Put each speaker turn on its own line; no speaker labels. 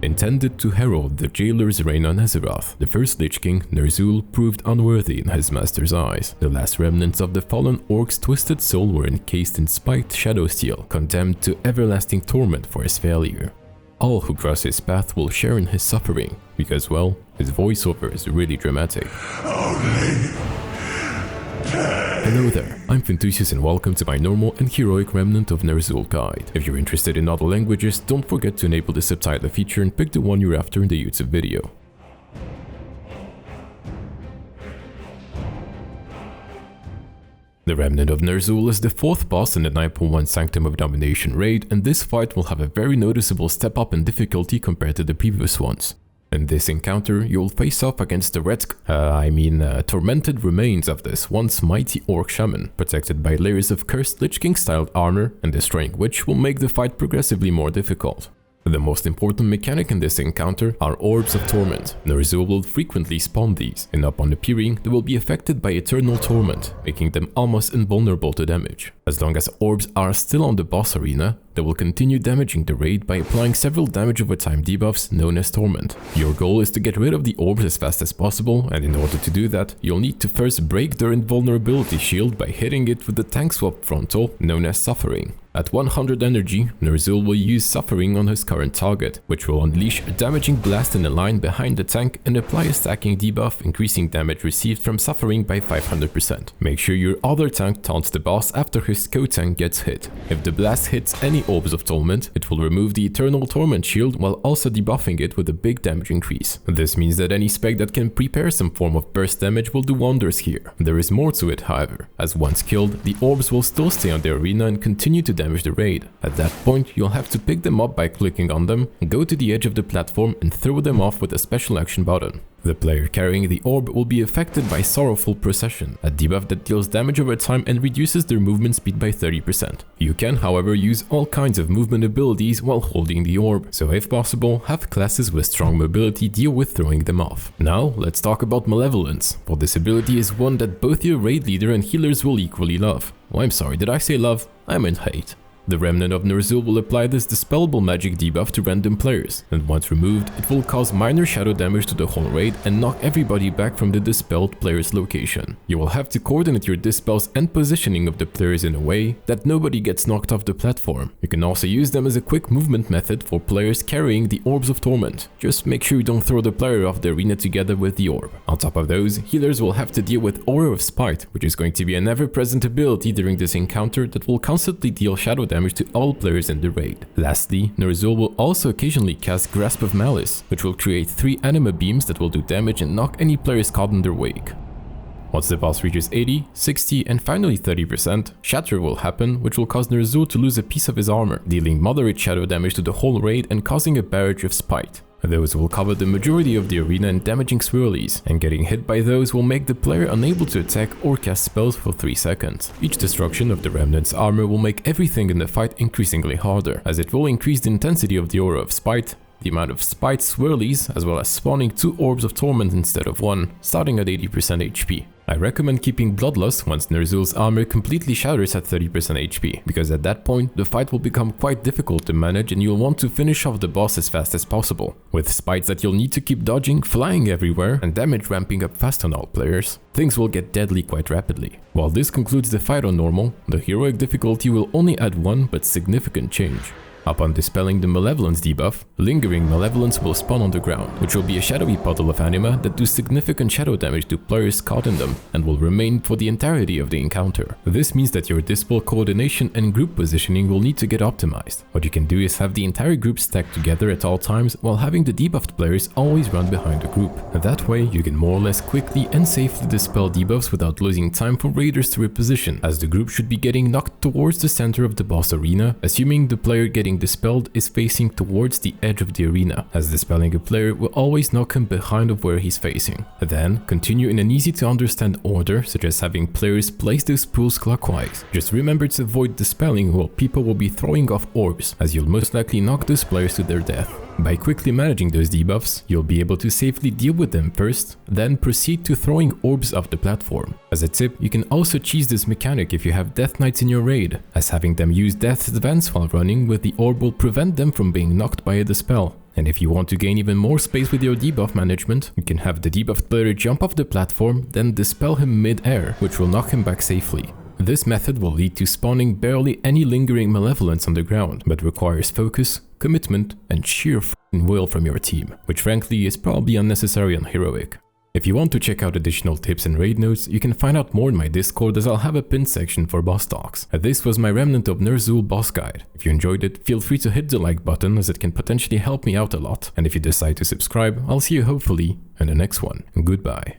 Intended to herald the Jailer's reign on Azeroth, the first Lich King, Ner'zhul, proved unworthy in his master's eyes. The last remnants of the fallen orc's twisted soul were encased in spiked shadow steel, condemned to everlasting torment for his failure. All who cross his path will share in his suffering, because, well, his voiceover is really dramatic. Hello there, I'm Fintusius and welcome to my normal and heroic Remnant of Ner'zhul guide. If you're interested in other languages, don't forget to enable the subtitle feature and pick the one you're after in the YouTube video. The Remnant of Ner'zhul is the fourth boss in the 9.1 Sanctum of Domination raid, and this fight will have a very noticeable step up in difficulty compared to the previous ones. In this encounter, you'll face off against the tormented remains of this once mighty orc shaman, protected by layers of cursed Lich King styled armor, and destroying which will make the fight progressively more difficult. The most important mechanic in this encounter are Orbs of Torment. Ner'zhul will frequently spawn these, and upon appearing, they will be affected by Eternal Torment, making them almost invulnerable to damage. As long as orbs are still on the boss arena, they will continue damaging the raid by applying several damage over time debuffs known as Torment. Your goal is to get rid of the orbs as fast as possible, and in order to do that, you'll need to first break their invulnerability shield by hitting it with the tank swap frontal known as Suffering. At 100 energy, Ner'zhul will use Suffering on his current target, which will unleash a damaging blast in the line behind the tank and apply a stacking debuff, increasing damage received from Suffering by 500%. Make sure your other tank taunts the boss after his co-tank gets hit. If the blast hits any Orbs of Torment, it will remove the Eternal Torment shield while also debuffing it with a big damage increase. This means that any spec that can prepare some form of burst damage will do wonders here. There is more to it, however, as once killed, the orbs will still stay on the arena and continue to damage the raid. At that point, you'll have to pick them up by clicking on them, go to the edge of the platform and throw them off with a special action button. The player carrying the orb will be affected by Sorrowful Procession, a debuff that deals damage over time and reduces their movement speed by 30%. You can, however, use all kinds of movement abilities while holding the orb, so if possible, have classes with strong mobility deal with throwing them off. Now, let's talk about Malevolence, for this ability is one that both your raid leader and healers will equally love. Oh, I'm sorry, did I say love? I meant hate. The Remnant of Ner'zhul will apply this Dispellable Magic debuff to random players, and once removed, it will cause minor shadow damage to the whole raid and knock everybody back from the dispelled player's location. You will have to coordinate your dispels and positioning of the players in a way that nobody gets knocked off the platform. You can also use them as a quick movement method for players carrying the Orbs of Torment. Just make sure you don't throw the player off the arena together with the orb. On top of those, healers will have to deal with Aura of Spite, which is going to be an ever-present ability during this encounter that will constantly deal shadow damage to all players in the raid. Lastly, Ner'zhul will also occasionally cast Grasp of Malice, which will create 3 anima beams that will do damage and knock any players caught in their wake. Once the boss reaches 80, 60 and finally 30%, Shatter will happen, which will cause Ner'zhul to lose a piece of his armor, dealing moderate shadow damage to the whole raid and causing a barrage of Spite. Those will cover the majority of the arena in damaging swirlies, and getting hit by those will make the player unable to attack or cast spells for 3 seconds. Each destruction of the Remnant's armor will make everything in the fight increasingly harder, as it will increase the intensity of the Aura of Spite, the amount of Spite swirlies, as well as spawning 2 Orbs of Torment instead of 1, starting at 80% HP. I recommend keeping Bloodlust once Ner'zhul's armor completely shatters at 30% HP, because at that point the fight will become quite difficult to manage and you'll want to finish off the boss as fast as possible. With spites that you'll need to keep dodging, flying everywhere, and damage ramping up fast on all players, things will get deadly quite rapidly. While this concludes the fight on normal, the heroic difficulty will only add one but significant change. Upon dispelling the Malevolence debuff, Lingering Malevolence will spawn on the ground, which will be a shadowy puddle of anima that do significant shadow damage to players caught in them, and will remain for the entirety of the encounter. This means that your dispel coordination and group positioning will need to get optimized. What you can do is have the entire group stacked together at all times, while having the debuffed players always run behind the group. That way, you can more or less quickly and safely dispel debuffs without losing time for raiders to reposition, as the group should be getting knocked towards the center of the boss arena, assuming the player getting dispelled is facing towards the edge of the arena, as dispelling a player will always knock him behind of where he's facing. Then, continue in an easy to understand order, such as having players place those pools clockwise. Just remember to avoid dispelling while people will be throwing off orbs, as you'll most likely knock those players to their death. By quickly managing those debuffs, you'll be able to safely deal with them first, then proceed to throwing orbs off the platform. As a tip, you can also cheese this mechanic if you have Death Knights in your raid, as having them use Death's Advance while running with the orb will prevent them from being knocked by a dispel. And if you want to gain even more space with your debuff management, you can have the debuffed player jump off the platform, then dispel him mid-air, which will knock him back safely. This method will lead to spawning barely any lingering malevolence on the ground, but requires focus, commitment, and sheer f***ing will from your team, which frankly is probably unnecessary and heroic. If you want to check out additional tips and raid notes, you can find out more in my Discord, as I'll have a pinned section for boss talks. And this was my Remnant of Ner'zhul boss guide. If you enjoyed it, feel free to hit the like button, as it can potentially help me out a lot. And if you decide to subscribe, I'll see you hopefully in the next one. Goodbye.